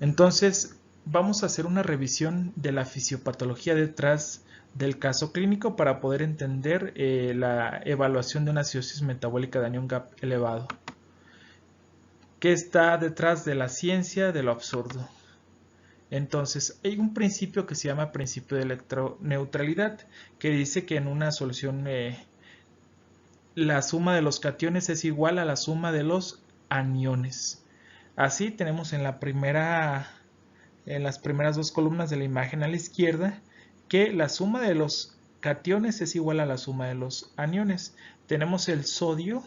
Entonces, vamos a hacer una revisión de la fisiopatología detrás del caso clínico para poder entender la evaluación de una acidosis metabólica de anión GAP elevado. ¿Qué está detrás de la ciencia de lo absurdo? Entonces, hay un principio que se llama principio de electroneutralidad, que dice que en una solución la suma de los cationes es igual a la suma de los aniones. Así tenemos en las primeras dos columnas de la imagen a la izquierda que la suma de los cationes es igual a la suma de los aniones. Tenemos el sodio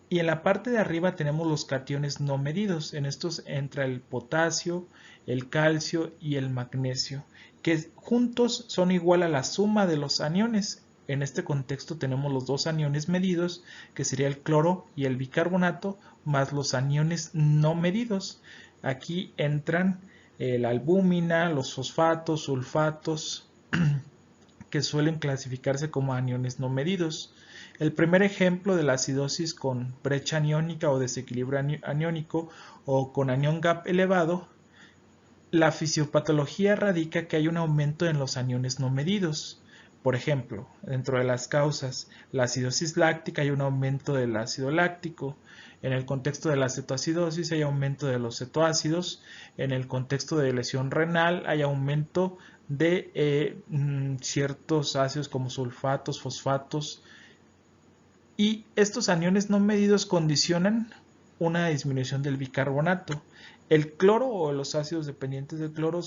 y en la parte de arriba tenemos los cationes no medidos. En estos entra el potasio, el calcio y el magnesio, que juntos son igual a la suma de los aniones. En este contexto tenemos los dos aniones medidos, que sería el cloro y el bicarbonato, más los aniones no medidos. Aquí entran la albúmina, los fosfatos, sulfatos, que suelen clasificarse como aniones no medidos. El primer ejemplo de la acidosis con brecha aniónica o desequilibrio aniónico o con anión GAP elevado, la fisiopatología radica que hay un aumento en los aniones no medidos. Por ejemplo, dentro de las causas, la acidosis láctica hay un aumento del ácido láctico. En el contexto de la cetoacidosis hay aumento de los cetoácidos. En el contexto de lesión renal hay aumento de ciertos ácidos como sulfatos, fosfatos, y estos aniones no medidos condicionan una disminución del bicarbonato. El cloro o los ácidos dependientes del cloro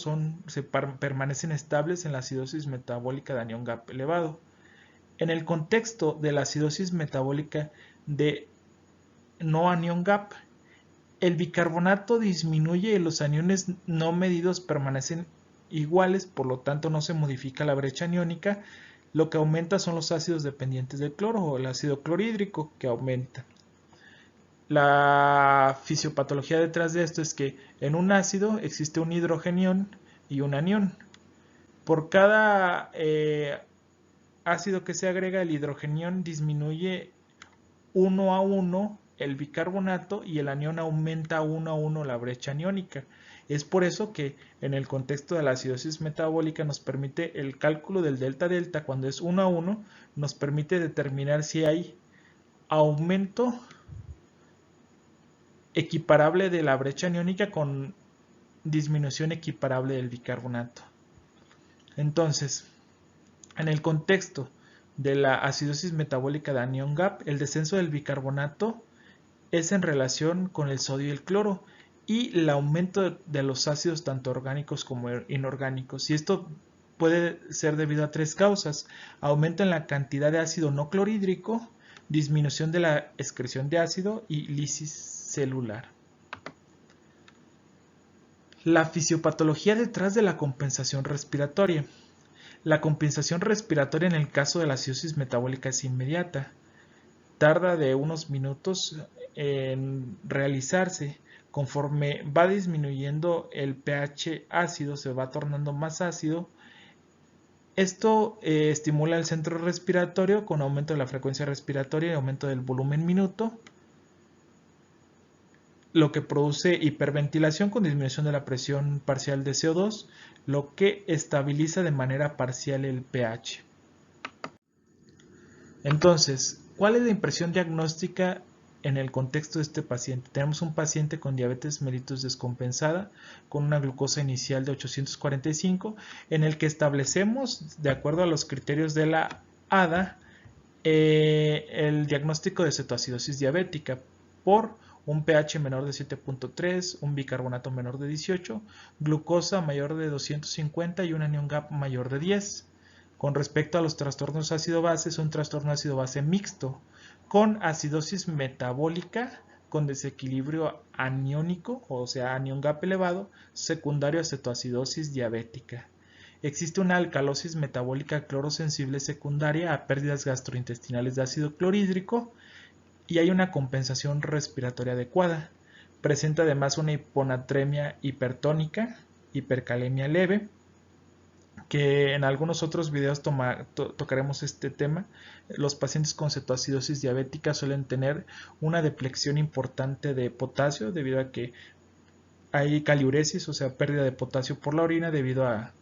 permanecen estables en la acidosis metabólica de anión GAP elevado. En el contexto de la acidosis metabólica de no anión GAP, el bicarbonato disminuye y los aniones no medidos permanecen iguales, por lo tanto no se modifica la brecha aniónica. Lo que aumenta son los ácidos dependientes del cloro o el ácido clorhídrico que aumenta. La fisiopatología detrás de esto es que en un ácido existe un hidrogenión y un anión. Por cada ácido que se agrega, el hidrogenión disminuye 1 a 1 el bicarbonato y el anión aumenta 1 a 1 la brecha aniónica. Es por eso que en el contexto de la acidosis metabólica nos permite el cálculo del delta-delta cuando es 1 a 1, nos permite determinar si hay aumento equiparable de la brecha aniónica con disminución equiparable del bicarbonato. Entonces, en el contexto de la acidosis metabólica de anión GAP, el descenso del bicarbonato es en relación con el sodio y el cloro y el aumento de los ácidos tanto orgánicos como inorgánicos. Y esto puede ser debido a tres causas: aumento en la cantidad de ácido no clorhídrico, disminución de la excreción de ácido y lisis celular. La fisiopatología detrás de la compensación respiratoria. La compensación respiratoria en el caso de la acidosis metabólica es inmediata. Tarda de unos minutos en realizarse. Conforme va disminuyendo el pH ácido, se va tornando más ácido. Esto estimula el centro respiratorio con aumento de la frecuencia respiratoria y aumento del volumen minuto, lo que produce hiperventilación con disminución de la presión parcial de CO2, lo que estabiliza de manera parcial el pH. Entonces, ¿cuál es la impresión diagnóstica en el contexto de este paciente? Tenemos un paciente con diabetes mellitus descompensada, con una glucosa inicial de 845, en el que establecemos, de acuerdo a los criterios de la ADA, el diagnóstico de cetoacidosis diabética por un pH menor de 7.3, un bicarbonato menor de 18, glucosa mayor de 250 y un anión GAP mayor de 10. Con respecto a los trastornos ácido-base, es un trastorno ácido-base mixto, con acidosis metabólica, con desequilibrio aniónico, o sea, anión GAP elevado, secundario a cetoacidosis diabética. Existe una alcalosis metabólica clorosensible secundaria a pérdidas gastrointestinales de ácido clorhídrico y hay una compensación respiratoria adecuada. Presenta además una hiponatremia hipertónica, hipercalemia leve, que en algunos otros videos tocaremos este tema. Los pacientes con cetoacidosis diabética suelen tener una depleción importante de potasio debido a que hay caliuresis, o sea, pérdida de potasio por la orina debido a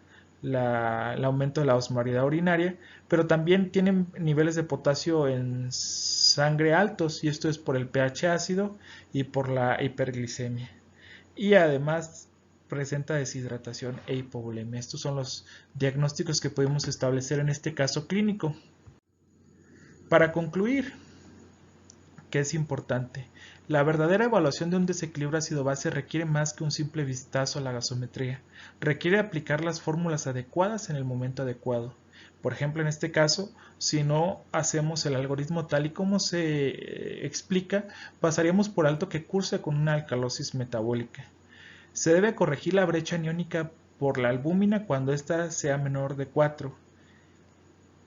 el aumento de la osmolaridad urinaria, pero también tienen niveles de potasio en sangre altos, y esto es por el pH ácido y por la hiperglicemia. Y además presenta deshidratación e hipovolemia. Estos son los diagnósticos que podemos establecer en este caso clínico. Para concluir, que es importante, la verdadera evaluación de un desequilibrio ácido-base requiere más que un simple vistazo a la gasometría. Requiere aplicar las fórmulas adecuadas en el momento adecuado. Por ejemplo, en este caso, si no hacemos el algoritmo tal y como se explica, pasaríamos por alto que cursa con una alcalosis metabólica. Se debe corregir la brecha aniónica por la albúmina cuando ésta sea menor de 4.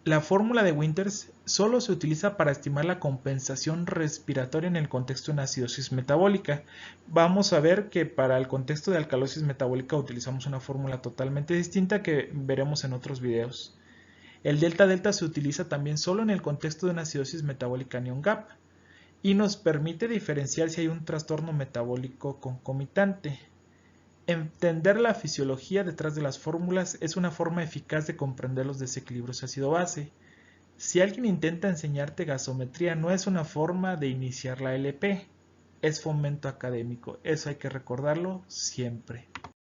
La fórmula de Winters solo se utiliza para estimar la compensación respiratoria en el contexto de una acidosis metabólica. Vamos a ver que para el contexto de alcalosis metabólica utilizamos una fórmula totalmente distinta que veremos en otros videos. El delta-delta se utiliza también solo en el contexto de una acidosis metabólica anion-gap y nos permite diferenciar si hay un trastorno metabólico concomitante. Entender la fisiología detrás de las fórmulas es una forma eficaz de comprender los desequilibrios ácido-base. Si alguien intenta enseñarte gasometría, no es una forma de iniciar la LP, es fomento académico. Eso hay que recordarlo siempre.